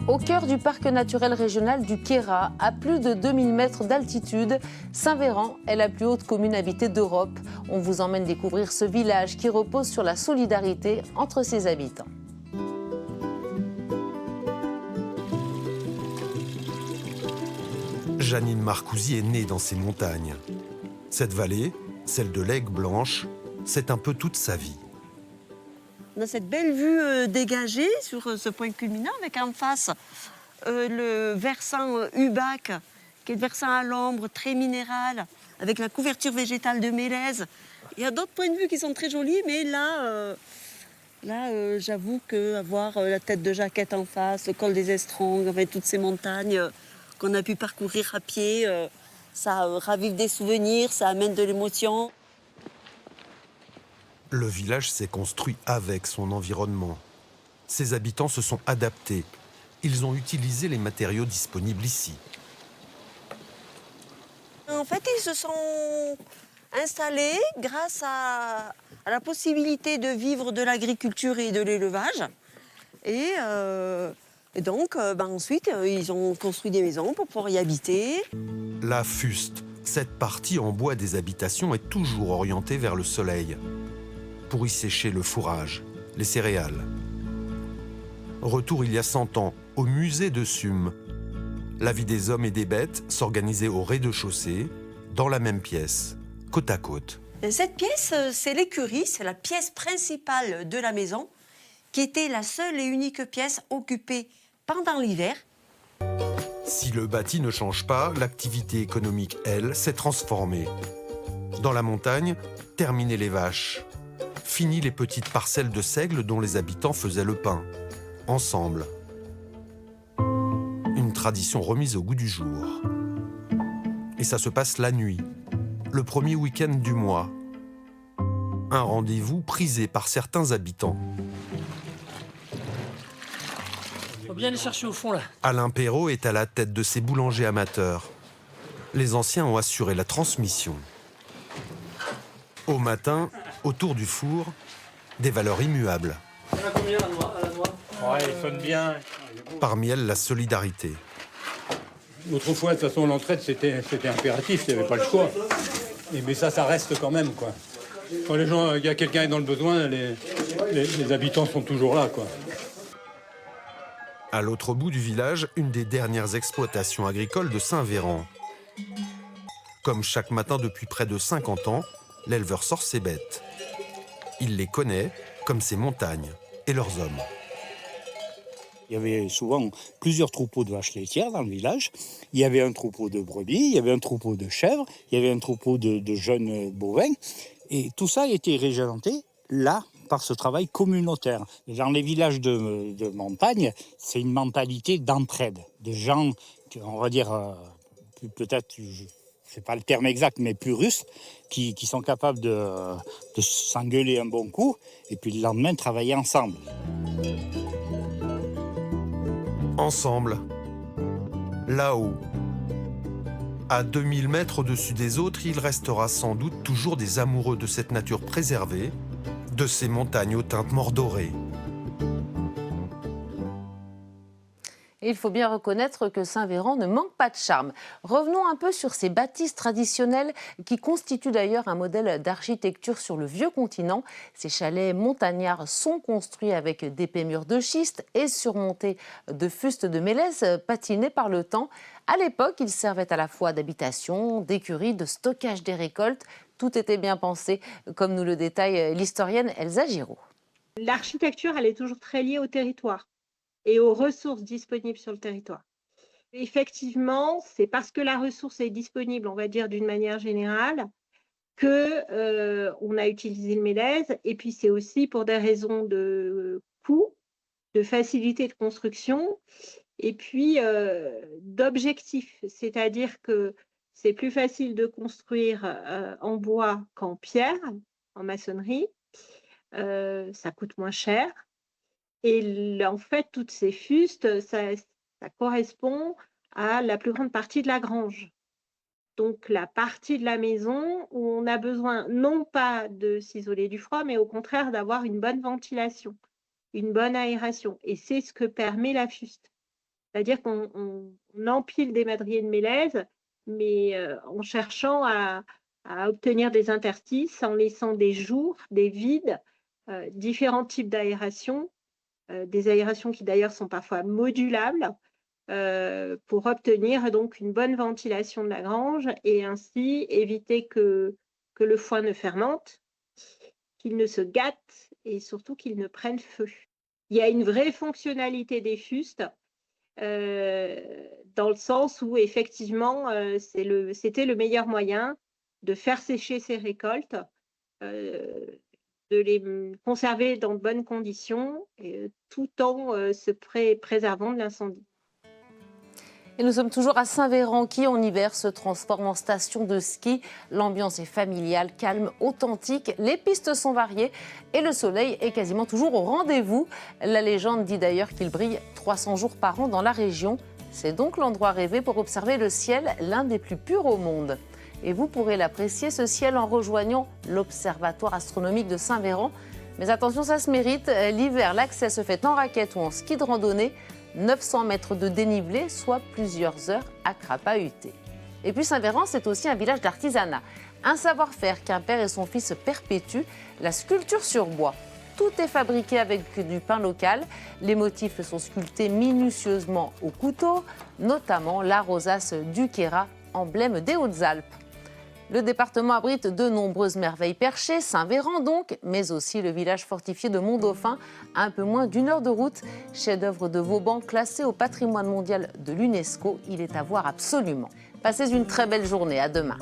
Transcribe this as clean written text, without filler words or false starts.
Au cœur du parc naturel régional du Queyras, à plus de 2000 mètres d'altitude, Saint-Véran est la plus haute commune habitée d'Europe. On vous emmène découvrir ce village qui repose sur la solidarité entre ses habitants. Janine Marcousy est née dans ces montagnes. Cette vallée, celle de l'Aigue Blanche, c'est un peu toute sa vie. On a cette belle vue dégagée sur ce point culminant, avec en face le versant Ubac, qui est le versant à l'ombre, très minéral, avec la couverture végétale de mélèze. Il y a d'autres points de vue qui sont très jolis, mais là, j'avoue qu'avoir la tête de Jaquette en face, le col des Estrongues, avec toutes ces montagnes qu'on a pu parcourir à pied, ça ravive des souvenirs, ça amène de l'émotion. Le village s'est construit avec son environnement. Ses habitants se sont adaptés. Ils ont utilisé les matériaux disponibles ici. En fait, ils se sont installés grâce à la possibilité de vivre de l'agriculture et de l'élevage. Et donc, ensuite, ils ont construit des maisons pour pouvoir y habiter. La fuste, cette partie en bois des habitations, est toujours orientée vers le soleil, pour y sécher le fourrage, les céréales. Retour il y a 100 ans, au musée de Sumes. La vie des hommes et des bêtes s'organisait au rez-de-chaussée, dans la même pièce, côte à côte. Cette pièce, c'est l'écurie, c'est la pièce principale de la maison, qui était la seule et unique pièce occupée pendant l'hiver. Si le bâti ne change pas, l'activité économique, elle, s'est transformée. Dans la montagne, terminé les vaches. Fini les petites parcelles de seigle dont les habitants faisaient le pain, ensemble. Une tradition remise au goût du jour. Et ça se passe la nuit, le premier week-end du mois. Un rendez-vous prisé par certains habitants. Faut bien les chercher au fond, là. Alain Perrault est à la tête de ces boulangers amateurs. Les anciens ont assuré la transmission. Au matin, autour du four, des valeurs immuables. Il y en a combien, la noix? Ouais, il sonne bien. Parmi elles, la solidarité. Autrefois, de toute façon, l'entraide, c'était impératif, il n'y avait pas le choix. Mais ça reste quand même, quoi. Quand les gens, il y a quelqu'un qui est dans le besoin, les habitants sont toujours là, quoi. À l'autre bout du village, une des dernières exploitations agricoles de Saint-Véran. Comme chaque matin depuis près de 50 ans, l'éleveur sort ses bêtes. Il les connaît comme ses montagnes et leurs hommes. Il y avait souvent plusieurs troupeaux de vaches laitières dans le village. Il y avait un troupeau de brebis, il y avait un troupeau de chèvres, il y avait un troupeau de jeunes bovins. Et tout ça a été régimenté là par ce travail communautaire. Dans les villages de montagne, c'est une mentalité d'entraide. Des gens, on va dire, peut-être, c'est pas le terme exact, mais plus russes, qui sont capables de s'engueuler un bon coup et puis le lendemain travailler ensemble. Ensemble, là-haut, à 2000 mètres au-dessus des autres, il restera sans doute toujours des amoureux de cette nature préservée, de ces montagnes aux teintes mordorées. Et il faut bien reconnaître que Saint-Véran ne manque pas de charme. Revenons un peu sur ces bâtisses traditionnelles qui constituent d'ailleurs un modèle d'architecture sur le vieux continent. Ces chalets montagnards sont construits avec d'épais murs de schiste et surmontés de fustes de mélèze patinés par le temps. À l'époque, ils servaient à la fois d'habitation, d'écurie, de stockage des récoltes. Tout était bien pensé, comme nous le détaille l'historienne Elsa Giraud. L'architecture, elle est toujours très liée au territoire et aux ressources disponibles sur le territoire. Effectivement, c'est parce que la ressource est disponible, on va dire d'une manière générale, qu'on a utilisé le mélèze, et puis c'est aussi pour des raisons de coût, de facilité de construction, et puis d'objectif, c'est-à-dire que c'est plus facile de construire en bois qu'en pierre, en maçonnerie, ça coûte moins cher. Et en fait, toutes ces fustes, ça correspond à la plus grande partie de la grange. Donc la partie de la maison où on a besoin non pas de s'isoler du froid, mais au contraire d'avoir une bonne ventilation, une bonne aération. Et c'est ce que permet la fuste. C'est-à-dire qu'on empile des madriers de mélèze, mais en cherchant à obtenir des interstices, en laissant des jours, des vides, différents types d'aération, des aérations qui d'ailleurs sont parfois modulables, pour obtenir donc une bonne ventilation de la grange et ainsi éviter que le foin ne fermente, qu'il ne se gâte et surtout qu'il ne prenne feu. Il y a une vraie fonctionnalité des fustes, dans le sens où effectivement, c'était le meilleur moyen de faire sécher ces récoltes, de les conserver dans de bonnes conditions, tout en se préservant de l'incendie. Et nous sommes toujours à Saint-Véran qui, en hiver, se transforme en station de ski. L'ambiance est familiale, calme, authentique. Les pistes sont variées et le soleil est quasiment toujours au rendez-vous. La légende dit d'ailleurs qu'il brille 300 jours par an dans la région. C'est donc l'endroit rêvé pour observer le ciel, l'un des plus purs au monde. Et vous pourrez l'apprécier, ce ciel, en rejoignant l'Observatoire astronomique de Saint-Véran. Mais attention, ça se mérite. L'hiver, l'accès se fait en raquette ou en ski de randonnée. 900 mètres de dénivelé, soit plusieurs heures à crapahuter. Et puis Saint-Véran, c'est aussi un village d'artisanat. Un savoir-faire qu'un père et son fils perpétuent, la sculpture sur bois. Tout est fabriqué avec du pain local. Les motifs sont sculptés minutieusement au couteau, notamment la rosace du Queyras, emblème des Hautes-Alpes. Le département abrite de nombreuses merveilles perchées, Saint-Véran donc, mais aussi le village fortifié de Mont-Dauphin, à un peu moins d'1 heure de route. Chef-d'œuvre de Vauban, classé au patrimoine mondial de l'UNESCO, il est à voir absolument. Passez une très belle journée, à demain.